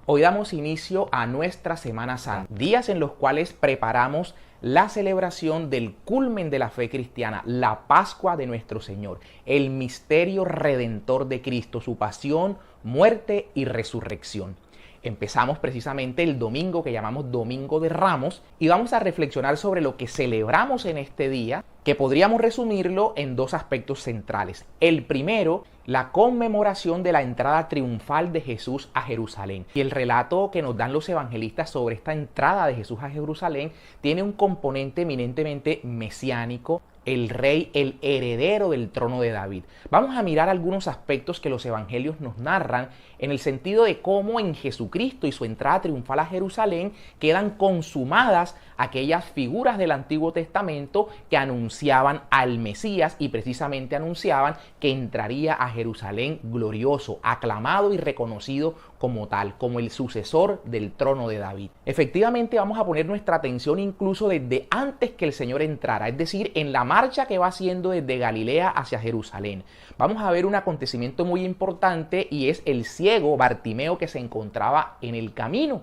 Hoy damos inicio a nuestra Semana Santa, días en los cuales preparamos la celebración del culmen de la fe cristiana, la Pascua de nuestro Señor, el misterio redentor de Cristo, su pasión, muerte y resurrección. Empezamos precisamente el domingo que llamamos Domingo de Ramos y vamos a reflexionar sobre lo que celebramos en este día, que podríamos resumirlo en dos aspectos centrales. El primero, la conmemoración de la entrada triunfal de Jesús a Jerusalén. Y el relato que nos dan los evangelistas sobre esta entrada de Jesús a Jerusalén tiene un componente eminentemente mesiánico, el rey, el heredero del trono de David. Vamos a mirar algunos aspectos que los evangelios nos narran en el sentido de cómo en Jesucristo y su entrada triunfal a Jerusalén quedan consumadas aquellas figuras del Antiguo Testamento que anunciaban al Mesías y precisamente anunciaban que entraría a Jerusalén glorioso, aclamado y reconocido como tal, como el sucesor del trono de David. Efectivamente vamos a poner nuestra atención incluso desde antes que el Señor entrara, es decir, en la marcha que va haciendo desde Galilea hacia Jerusalén. Vamos a ver un acontecimiento muy importante y es el ciego Bartimeo que se encontraba en el camino.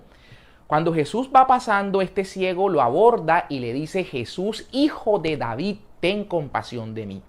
Cuando Jesús va pasando, este ciego lo aborda y le dice: Jesús, hijo de David, ten compasión de mí.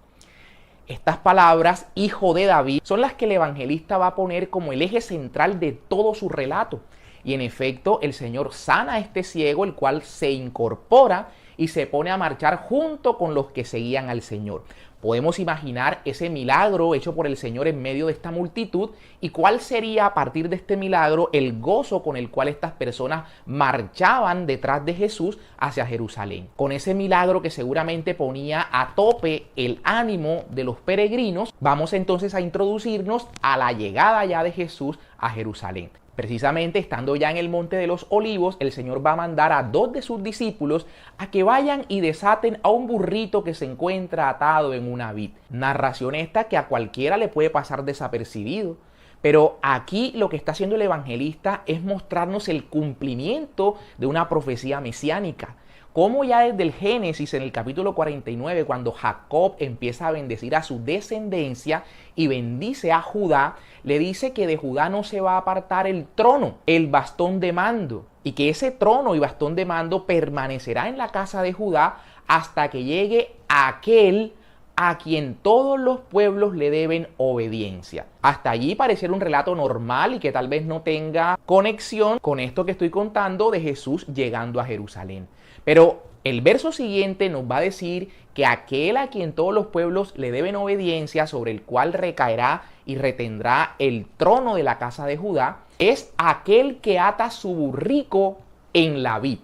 Estas palabras, hijo de David, son las que el evangelista va a poner como el eje central de todo su relato. Y en efecto, el Señor sana a este ciego, el cual se incorpora y se pone a marchar junto con los que seguían al Señor. Podemos imaginar ese milagro hecho por el Señor en medio de esta multitud y cuál sería a partir de este milagro el gozo con el cual estas personas marchaban detrás de Jesús hacia Jerusalén. Con ese milagro que seguramente ponía a tope el ánimo de los peregrinos, vamos entonces a introducirnos a la llegada ya de Jesús a Jerusalén. Precisamente estando ya en el Monte de los Olivos, el Señor va a mandar a dos de sus discípulos a que vayan y desaten a un burrito que se encuentra atado en una vid. Narración esta que a cualquiera le puede pasar desapercibido. Pero aquí lo que está haciendo el evangelista es mostrarnos el cumplimiento de una profecía mesiánica. Como ya desde el Génesis, en el capítulo 49, cuando Jacob empieza a bendecir a su descendencia y bendice a Judá, le dice que de Judá no se va a apartar el trono, el bastón de mando, y que ese trono y bastón de mando permanecerá en la casa de Judá hasta que llegue aquel a quien todos los pueblos le deben obediencia. Hasta allí pareciera un relato normal y que tal vez no tenga conexión con esto que estoy contando de Jesús llegando a Jerusalén. Pero el verso siguiente nos va a decir que aquel a quien todos los pueblos le deben obediencia, sobre el cual recaerá y retendrá el trono de la casa de Judá, es aquel que ata su burrico en la vid.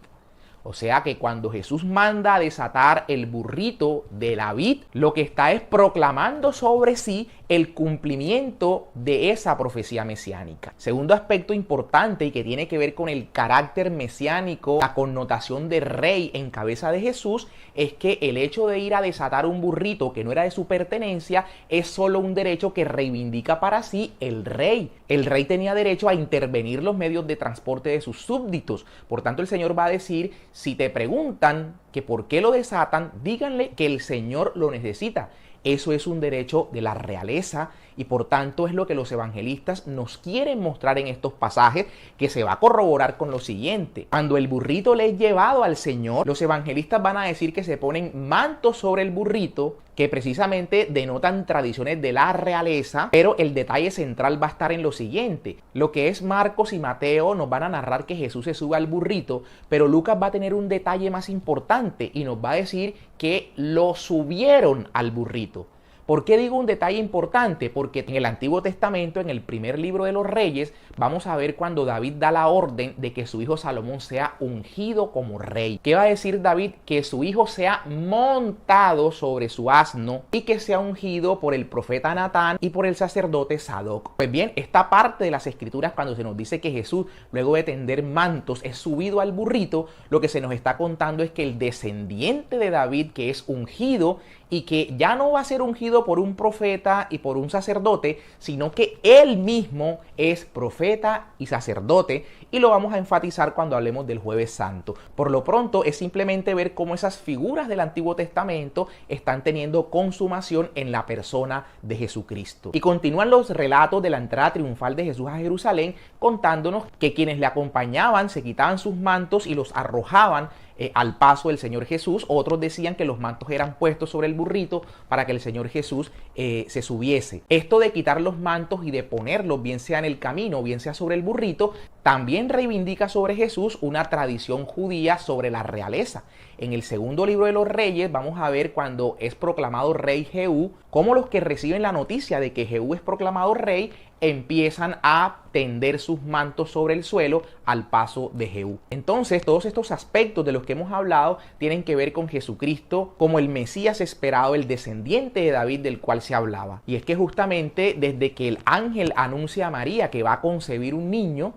O sea que cuando Jesús manda a desatar el burrito de la vid, lo que está es proclamando sobre sí el cumplimiento de esa profecía mesiánica. Segundo aspecto importante y que tiene que ver con el carácter mesiánico, la connotación de rey en cabeza de Jesús, es que el hecho de ir a desatar un burrito que no era de su pertenencia es solo un derecho que reivindica para sí el rey. El rey tenía derecho a intervenir los medios de transporte de sus súbditos. Por tanto, el Señor va a decir: si te preguntan que por qué lo desatan, díganle que el Señor lo necesita. Eso es un derecho de la realeza y por tanto es lo que los evangelistas nos quieren mostrar en estos pasajes, que se va a corroborar con lo siguiente. Cuando el burrito le es llevado al Señor, los evangelistas van a decir que se ponen mantos sobre el burrito, que precisamente denotan tradiciones de la realeza, pero el detalle central va a estar en lo siguiente. Lo que es Marcos y Mateo nos van a narrar que Jesús se sube al burrito, pero Lucas va a tener un detalle más importante y nos va a decir que lo subieron al burrito. ¿Por qué digo un detalle importante? Porque en el Antiguo Testamento, en el primer libro de los Reyes, vamos a ver cuando David da la orden de que su hijo Salomón sea ungido como rey. ¿Qué va a decir David? Que su hijo sea montado sobre su asno y que sea ungido por el profeta Natán y por el sacerdote Sadoc. Pues bien, esta parte de las Escrituras, cuando se nos dice que Jesús, luego de tender mantos, es subido al burrito, lo que se nos está contando es que el descendiente de David, que es ungido y que ya no va a ser ungido por un profeta y por un sacerdote, sino que él mismo es profeta y sacerdote, y lo vamos a enfatizar cuando hablemos del Jueves Santo. Por lo pronto es simplemente ver cómo esas figuras del Antiguo Testamento están teniendo consumación en la persona de Jesucristo. Y continúan los relatos de la entrada triunfal de Jesús a Jerusalén, contándonos que quienes le acompañaban se quitaban sus mantos y los arrojaban al paso del Señor Jesús. Otros decían que los mantos eran puestos sobre el burrito para que el Señor Jesús se subiese. Esto de quitar los mantos y de ponerlos, bien sea en el camino, bien sea sobre el burrito, también reivindica sobre Jesús una tradición judía sobre la realeza. En el segundo libro de los Reyes vamos a ver cuando es proclamado rey Jehú, cómo los que reciben la noticia de que Jehú es proclamado rey empiezan a tender sus mantos sobre el suelo al paso de Jehú. Entonces, todos estos aspectos de los que hemos hablado tienen que ver con Jesucristo como el Mesías esperado, el descendiente de David del cual se hablaba. Y es que justamente desde que el ángel anuncia a María que va a concebir un niño,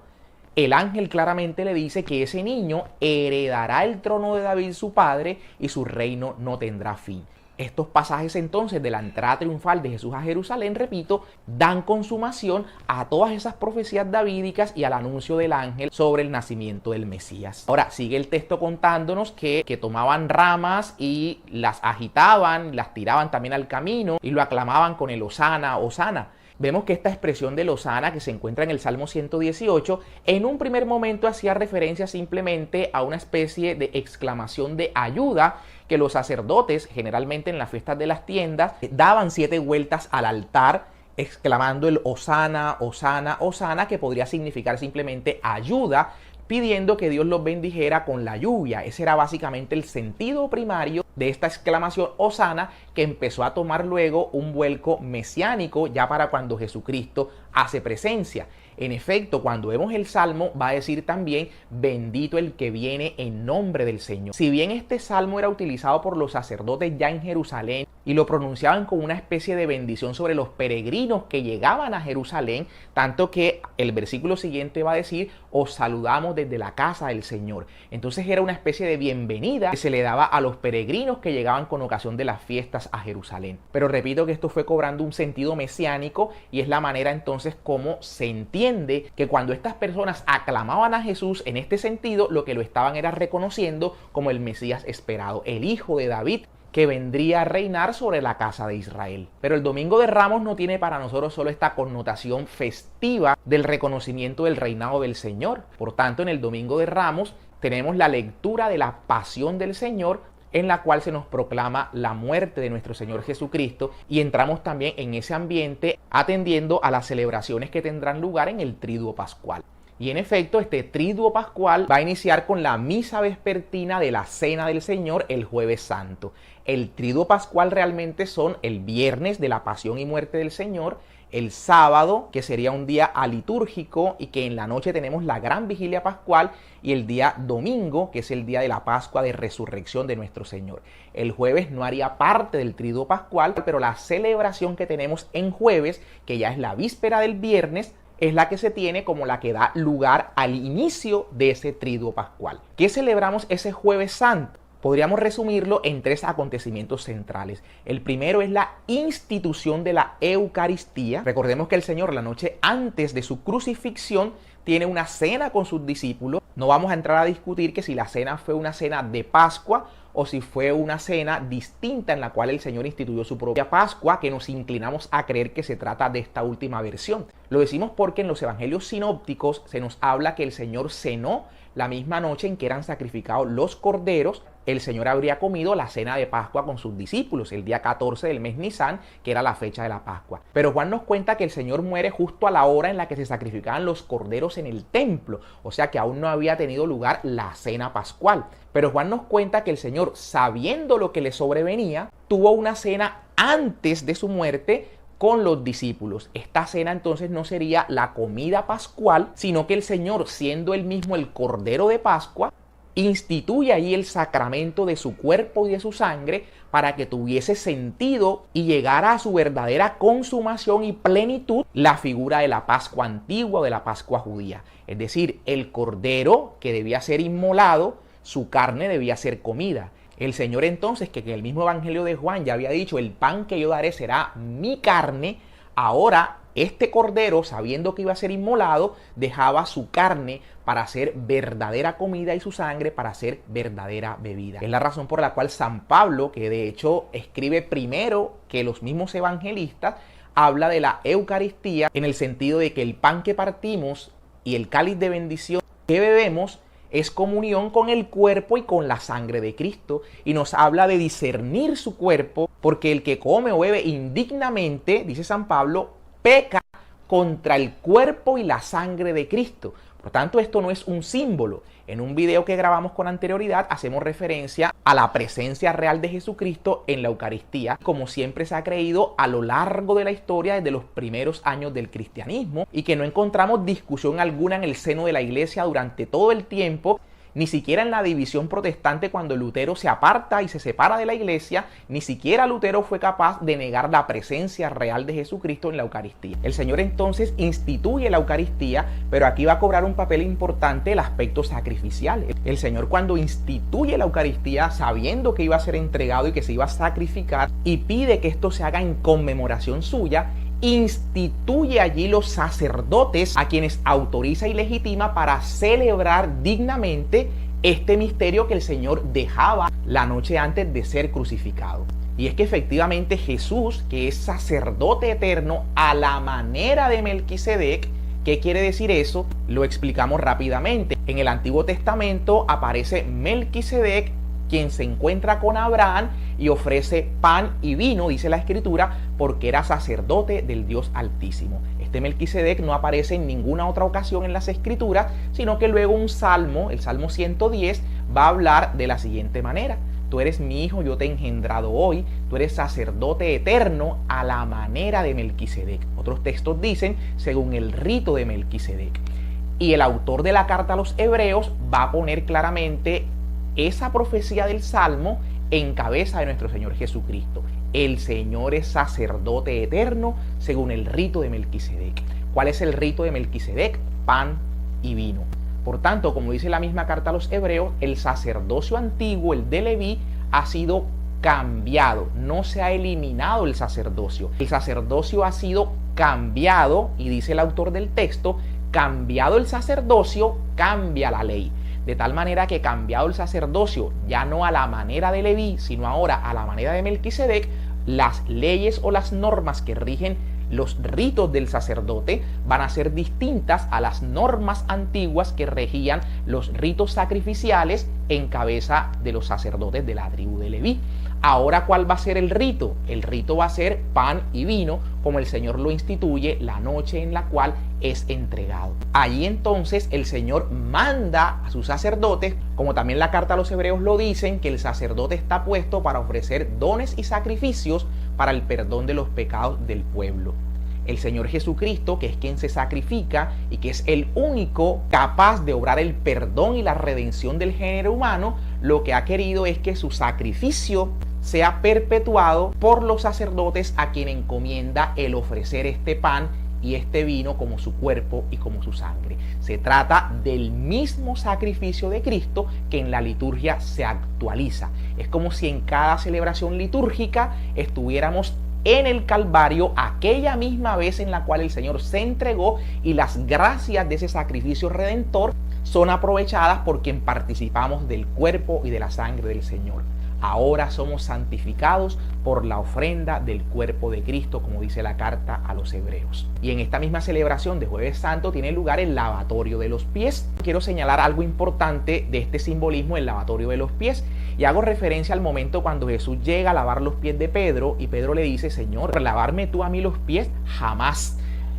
el ángel claramente le dice que ese niño heredará el trono de David su padre y su reino no tendrá fin. Estos pasajes entonces de la entrada triunfal de Jesús a Jerusalén, repito, dan consumación a todas esas profecías davídicas y al anuncio del ángel sobre el nacimiento del Mesías. Ahora sigue el texto contándonos que tomaban ramas y las agitaban, las tiraban también al camino y lo aclamaban con el Hosana, Hosana. Vemos que esta expresión del Hosana que se encuentra en el Salmo 118, en un primer momento hacía referencia simplemente a una especie de exclamación de ayuda que los sacerdotes, generalmente en las fiestas de las tiendas, daban 7 vueltas al altar exclamando el Hosana, Hosana, Hosana, que podría significar simplemente ayuda, pidiendo que Dios los bendijera con la lluvia. Ese era básicamente el sentido primario de esta exclamación Hosana, que empezó a tomar luego un vuelco mesiánico ya para cuando Jesucristo hace presencia. En efecto, cuando vemos el Salmo, va a decir también, bendito el que viene en nombre del Señor. Si bien este Salmo era utilizado por los sacerdotes ya en Jerusalén y lo pronunciaban como una especie de bendición sobre los peregrinos que llegaban a Jerusalén, tanto que el versículo siguiente va a decir, os saludamos desde la casa del Señor. Entonces era una especie de bienvenida que se le daba a los peregrinos que llegaban con ocasión de las fiestas a Jerusalén. Pero repito que esto fue cobrando un sentido mesiánico y es la manera entonces como se entiende que cuando estas personas aclamaban a Jesús en este sentido, lo que lo estaban era reconociendo como el Mesías esperado, el Hijo de David, que vendría a reinar sobre la casa de Israel. Pero el Domingo de Ramos no tiene para nosotros solo esta connotación festiva del reconocimiento del reinado del Señor. Por tanto, en el Domingo de Ramos tenemos la lectura de la pasión del Señor, en la cual se nos proclama la muerte de nuestro Señor Jesucristo, y entramos también en ese ambiente atendiendo a las celebraciones que tendrán lugar en el Triduo Pascual. Y en efecto, este Triduo Pascual va a iniciar con la misa vespertina de la Cena del Señor el Jueves Santo. El Triduo Pascual realmente son el viernes de la Pasión y Muerte del Señor, el sábado, que sería un día alitúrgico y que en la noche tenemos la gran vigilia pascual, y el día domingo, que es el día de la Pascua de Resurrección de nuestro Señor. El jueves no haría parte del Triduo Pascual, pero la celebración que tenemos en jueves, que ya es la víspera del viernes, es la que se tiene como la que da lugar al inicio de ese Triduo Pascual. ¿Qué celebramos ese Jueves Santo? Podríamos resumirlo en 3 acontecimientos centrales. El primero es la institución de la Eucaristía. Recordemos que el Señor, la noche antes de su crucifixión, tiene una cena con sus discípulos. No vamos a entrar a discutir que si la cena fue una cena de Pascua o si fue una cena distinta en la cual el Señor instituyó su propia Pascua, que nos inclinamos a creer que se trata de esta última versión. Lo decimos porque en los evangelios sinópticos se nos habla que el Señor cenó la misma noche en que eran sacrificados los corderos. El Señor habría comido la cena de Pascua con sus discípulos el día 14 del mes Nisan, que era la fecha de la Pascua. Pero Juan nos cuenta que el Señor muere justo a la hora en la que se sacrificaban los corderos en el templo, o sea que aún no había tenido lugar la cena pascual. Pero Juan nos cuenta que el Señor, sabiendo lo que le sobrevenía, tuvo una cena antes de su muerte con los discípulos. Esta cena entonces no sería la comida pascual, sino que el Señor, siendo él mismo el Cordero de Pascua, instituye ahí el sacramento de su cuerpo y de su sangre para que tuviese sentido y llegara a su verdadera consumación y plenitud la figura de la Pascua antigua o de la Pascua judía. Es decir, el cordero que debía ser inmolado, su carne debía ser comida. El Señor entonces, que en el mismo Evangelio de Juan ya había dicho, el pan que yo daré será mi carne, ahora este cordero, sabiendo que iba a ser inmolado, dejaba su carne para hacer verdadera comida y su sangre para hacer verdadera bebida. Es la razón por la cual San Pablo, que de hecho escribe primero que los mismos evangelistas, habla de la Eucaristía en el sentido de que el pan que partimos y el cáliz de bendición que bebemos es comunión con el cuerpo y con la sangre de Cristo, y nos habla de discernir su cuerpo, porque el que come o bebe indignamente, dice San Pablo, peca contra el cuerpo y la sangre de Cristo. Por tanto, esto no es un símbolo. En un video que grabamos con anterioridad hacemos referencia a la presencia real de Jesucristo en la Eucaristía, como siempre se ha creído a lo largo de la historia desde los primeros años del cristianismo, y que no encontramos discusión alguna en el seno de la Iglesia durante todo el tiempo, ni siquiera en la división protestante cuando Lutero se aparta y se separa de la Iglesia, ni siquiera Lutero fue capaz de negar la presencia real de Jesucristo en la Eucaristía. El Señor entonces instituye la Eucaristía, pero aquí va a cobrar un papel importante el aspecto sacrificial. El Señor, cuando instituye la Eucaristía, sabiendo que iba a ser entregado y que se iba a sacrificar, y pide que esto se haga en conmemoración suya, instituye allí los sacerdotes a quienes autoriza y legitima para celebrar dignamente este misterio que el Señor dejaba la noche antes de ser crucificado. Y es que efectivamente Jesús, que es sacerdote eterno a la manera de Melquisedec, ¿qué quiere decir eso? Lo explicamos rápidamente. En el Antiguo Testamento aparece Melquisedec, quien se encuentra con Abraham y ofrece pan y vino, dice la Escritura, porque era sacerdote del Dios Altísimo. Este Melquisedec no aparece en ninguna otra ocasión en las Escrituras, sino que luego un salmo, el Salmo 110, va a hablar de la siguiente manera: tú eres mi hijo, yo te he engendrado hoy, tú eres sacerdote eterno a la manera de Melquisedec. Otros textos dicen, según el rito de Melquisedec. Y el autor de la carta a los Hebreos va a poner claramente esa profecía del Salmo en cabeza de nuestro Señor Jesucristo. El Señor es sacerdote eterno según el rito de Melquisedec. ¿Cuál es el rito de Melquisedec? Pan y vino. Por tanto, como dice la misma carta a los Hebreos, el sacerdocio antiguo, el de Leví, ha sido cambiado. No se ha eliminado el sacerdocio. El sacerdocio ha sido cambiado, y dice el autor del texto, cambiado el sacerdocio, cambia la ley. De tal manera que, cambiado el sacerdocio, ya no a la manera de Leví, sino ahora a la manera de Melquisedec, las leyes o las normas que rigen los ritos del sacerdote van a ser distintas a las normas antiguas que regían los ritos sacrificiales en cabeza de los sacerdotes de la tribu de Leví. Ahora, ¿cuál va a ser el rito? El rito va a ser pan y vino, como el Señor lo instituye la noche en la cual es entregado. Allí entonces el Señor manda a sus sacerdotes, como también la carta a los Hebreos lo dicen, que el sacerdote está puesto para ofrecer dones y sacrificios para el perdón de los pecados del pueblo. El Señor Jesucristo, que es quien se sacrifica y que es el único capaz de obrar el perdón y la redención del género humano, lo que ha querido es que su sacrificio sea perpetuado por los sacerdotes, a quien encomienda el ofrecer este pan y este vino como su cuerpo y como su sangre. Se trata del mismo sacrificio de Cristo que en la liturgia se actualiza. Es como si en cada celebración litúrgica estuviéramos en el Calvario, aquella misma vez en la cual el Señor se entregó, y las gracias de ese sacrificio redentor son aprovechadas por quien participamos del cuerpo y de la sangre del Señor. Ahora somos santificados por la ofrenda del cuerpo de Cristo, como dice la carta a los Hebreos. Y en esta misma celebración de Jueves Santo tiene lugar el lavatorio de los pies. Quiero señalar algo importante de este simbolismo, el lavatorio de los pies, y hago referencia al momento cuando Jesús llega a lavar los pies de Pedro, y Pedro le dice: Señor, ¿lavarme tú a mí los pies? Jamás.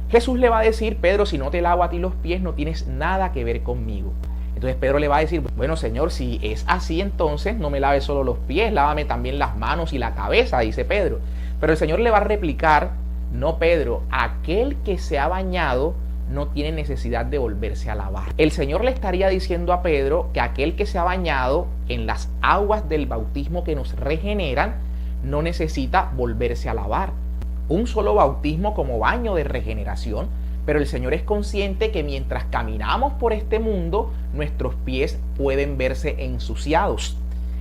Jesús le va a decir: Pedro, si no te lavo a ti los pies, no tienes nada que ver conmigo. Entonces Pedro le va a decir: bueno, Señor, si es así, entonces no me laves solo los pies, lávame también las manos y la cabeza, dice Pedro. Pero el Señor le va a replicar: no, Pedro, aquel que se ha bañado no tiene necesidad de volverse a lavar. El Señor le estaría diciendo a Pedro que aquel que se ha bañado en las aguas del bautismo que nos regeneran no necesita volverse a lavar. Un solo bautismo como baño de regeneración, pero el Señor es consciente que mientras caminamos por este mundo, nuestros pies pueden verse ensuciados.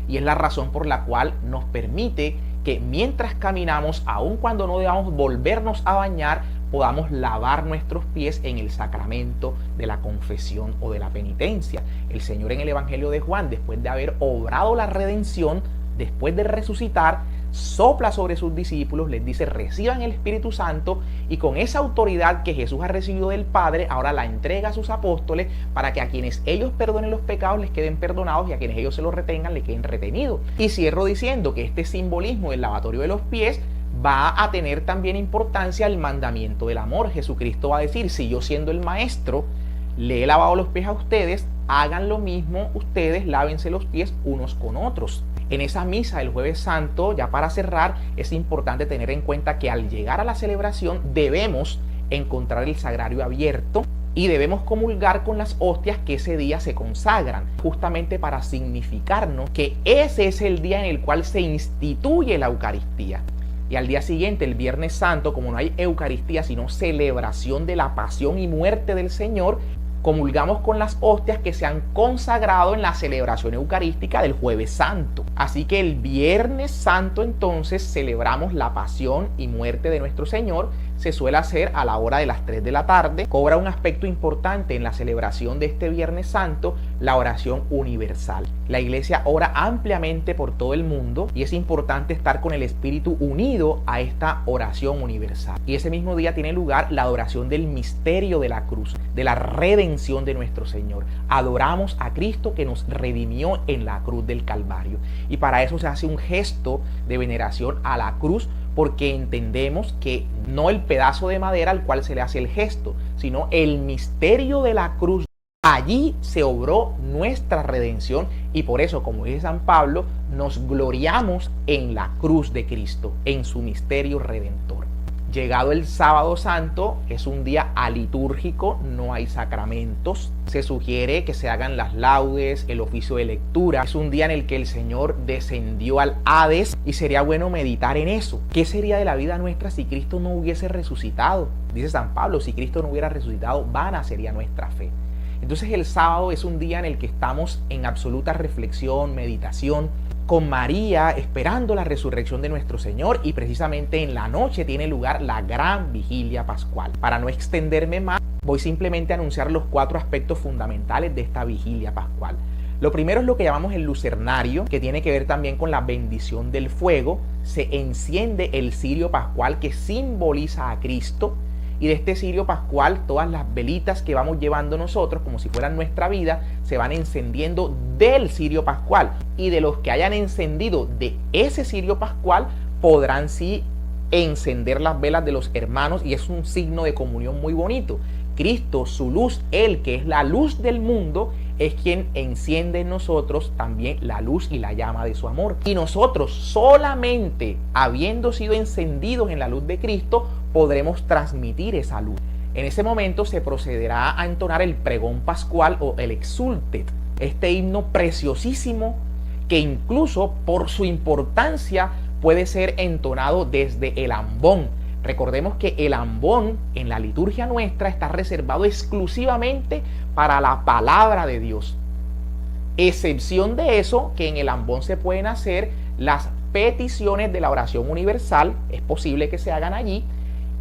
Y es la razón por la cual nos permite que mientras caminamos, aun cuando no debamos volvernos a bañar, podamos lavar nuestros pies en el sacramento de la confesión o de la penitencia. El Señor en el Evangelio de Juan, después de haber obrado la redención, después de resucitar, sopla sobre sus discípulos, les dice: reciban el Espíritu Santo, y con esa autoridad que Jesús ha recibido del Padre, ahora la entrega a sus apóstoles para que a quienes ellos perdonen los pecados les queden perdonados, y a quienes ellos se los retengan les queden retenidos. Y cierro diciendo que este simbolismo del lavatorio de los pies va a tener también importancia el mandamiento del amor. Jesucristo va a decir: si yo, siendo el maestro, le he lavado los pies a ustedes, hagan lo mismo ustedes, lávense los pies unos con otros. En esa misa del Jueves Santo, ya para cerrar, es importante tener en cuenta que al llegar a la celebración debemos encontrar el sagrario abierto y debemos comulgar con las hostias que ese día se consagran, justamente para significarnos que ese es el día en el cual se instituye la Eucaristía. Y al día siguiente, el Viernes Santo, como no hay Eucaristía, sino celebración de la pasión y muerte del Señor, comulgamos con las hostias que se han consagrado en la celebración eucarística del Jueves Santo. Así que el Viernes Santo entonces celebramos la pasión y muerte de nuestro Señor. Se suele hacer a la hora de las 3 de la tarde. Cobra un aspecto importante en la celebración de este Viernes Santo la oración universal. La Iglesia ora ampliamente por todo el mundo y es importante estar con el Espíritu unido a esta oración universal. Y ese mismo día tiene lugar la adoración del misterio de la cruz, de la redención de nuestro Señor. Adoramos a Cristo que nos redimió en la cruz del Calvario. Y para eso se hace un gesto de veneración a la cruz, porque entendemos que no el pedazo de madera al cual se le hace el gesto, sino el misterio de la cruz. Allí se obró nuestra redención, y por eso, como dice San Pablo, nos gloriamos en la cruz de Cristo, en su misterio redentor. Llegado el Sábado Santo, es un día alitúrgico, no hay sacramentos. Se sugiere que se hagan las laudes, el oficio de lectura. Es un día en el que el Señor descendió al Hades y sería bueno meditar en eso. ¿Qué sería de la vida nuestra si Cristo no hubiese resucitado? Dice San Pablo: si Cristo no hubiera resucitado, vana sería nuestra fe. Entonces el sábado es un día en el que estamos en absoluta reflexión, meditación, con María esperando la resurrección de nuestro Señor, y precisamente en la noche tiene lugar la gran vigilia pascual. Para no extenderme más, voy simplemente a anunciar los 4 aspectos fundamentales de esta vigilia pascual. Lo primero es lo que llamamos el lucernario, que tiene que ver también con la bendición del fuego. Se enciende el cirio pascual que simboliza a Cristo. Y de este cirio pascual, todas las velitas que vamos llevando nosotros, como si fueran nuestra vida, se van encendiendo del cirio pascual. Y de los que hayan encendido de ese cirio pascual, podrán sí encender las velas de los hermanos, y es un signo de comunión muy bonito. Cristo, su luz, Él que es la luz del mundo, es quien enciende en nosotros también la luz y la llama de su amor. Y nosotros, solamente habiendo sido encendidos en la luz de Cristo, podremos transmitir esa luz. En ese momento se procederá a entonar el pregón pascual o el Exsultet, este himno preciosísimo que incluso por su importancia puede ser entonado desde el ambón. Recordemos que el ambón en la liturgia nuestra está reservado exclusivamente para la palabra de Dios. Excepción de eso, que en el ambón se pueden hacer las peticiones de la oración universal, es posible que se hagan allí,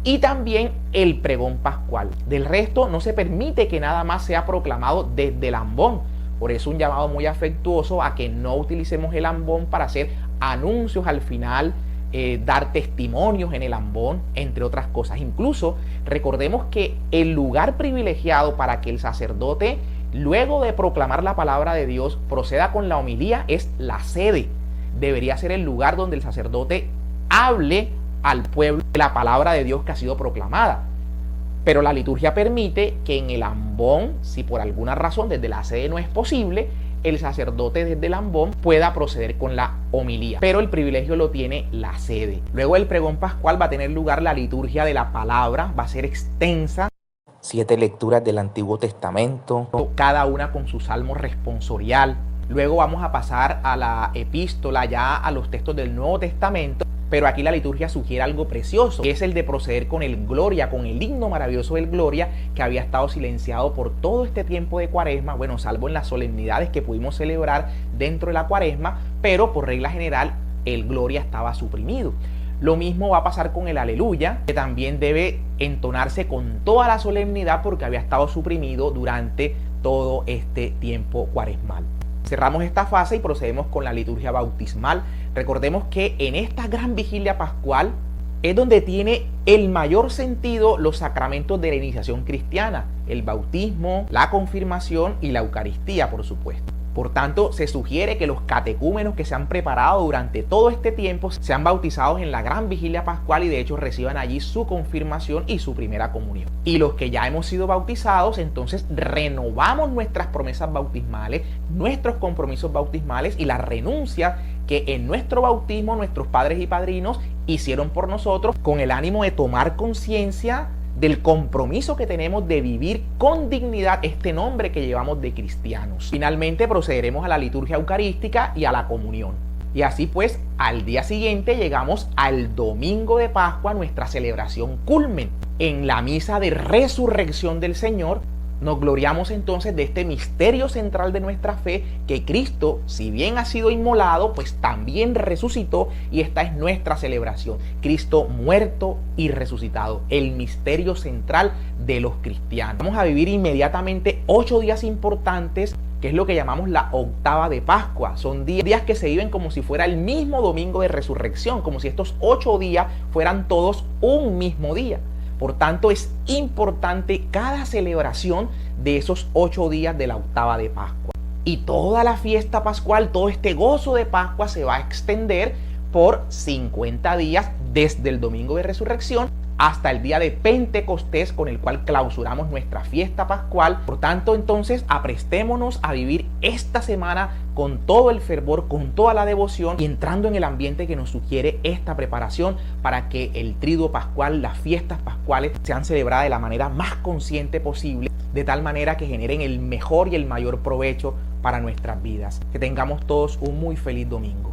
y también el pregón pascual. Del resto no se permite que nada más sea proclamado desde el ambón. Por eso un llamado muy afectuoso a que no utilicemos el ambón para hacer anuncios al final, dar testimonios en el ambón, entre otras cosas. Incluso recordemos que el lugar privilegiado para que el sacerdote, luego de proclamar la palabra de Dios, proceda con la homilía es la sede. Debería ser el lugar donde el sacerdote hable al pueblo de la palabra de Dios que ha sido proclamada. Pero la liturgia permite que en el ambón, si por alguna razón desde la sede no es posible, el sacerdote desde el ambón pueda proceder con la homilía. Pero el privilegio lo tiene la sede. Luego del pregón pascual va a tener lugar la liturgia de la palabra, va a ser extensa. 7 lecturas del Antiguo Testamento, cada una con su salmo responsorial. Luego vamos a pasar a la epístola, ya a los textos del Nuevo Testamento. Pero aquí la liturgia sugiere algo precioso, que es el de proceder con el Gloria, con el himno maravilloso del Gloria, que había estado silenciado por todo este tiempo de Cuaresma, bueno, salvo en las solemnidades que pudimos celebrar dentro de la Cuaresma, pero por regla general el gloria estaba suprimido. Lo mismo va a pasar con el aleluya, que también debe entonarse con toda la solemnidad porque había estado suprimido durante todo este tiempo cuaresmal. Cerramos esta fase y procedemos con la liturgia bautismal. Recordemos que en esta gran vigilia pascual es donde tiene el mayor sentido los sacramentos de la iniciación cristiana, el bautismo, la confirmación y la Eucaristía, por supuesto. Por tanto, se sugiere que los catecúmenos que se han preparado durante todo este tiempo sean bautizados en la gran vigilia pascual y de hecho reciban allí su confirmación y su primera comunión. Y los que ya hemos sido bautizados, entonces renovamos nuestras promesas bautismales, nuestros compromisos bautismales y la renuncia que en nuestro bautismo nuestros padres y padrinos hicieron por nosotros con el ánimo de tomar conciencia del compromiso que tenemos de vivir con dignidad este nombre que llevamos de cristianos. Finalmente procederemos a la liturgia eucarística y a la comunión. Y así pues, al día siguiente llegamos al domingo de Pascua, nuestra celebración culmen. En la misa de resurrección del Señor, nos gloriamos entonces de este misterio central de nuestra fe, que Cristo, si bien ha sido inmolado, pues también resucitó, y esta es nuestra celebración. Cristo muerto y resucitado, el misterio central de los cristianos. Vamos a vivir inmediatamente 8 días importantes, que es lo que llamamos la octava de Pascua. Son días que se viven como si fuera el mismo domingo de resurrección, como si estos 8 días fueran todos un mismo día. Por tanto, es importante cada celebración de esos 8 días de la octava de Pascua. Y toda la fiesta pascual, todo este gozo de Pascua se va a extender por 50 días desde el domingo de resurrección hasta el día de Pentecostés, con el cual clausuramos nuestra fiesta pascual. Por tanto, entonces, aprestémonos a vivir esta semana con todo el fervor, con toda la devoción y entrando en el ambiente que nos sugiere esta preparación para que el triduo pascual, las fiestas pascuales, sean celebradas de la manera más consciente posible, de tal manera que generen el mejor y el mayor provecho para nuestras vidas. Que tengamos todos un muy feliz domingo.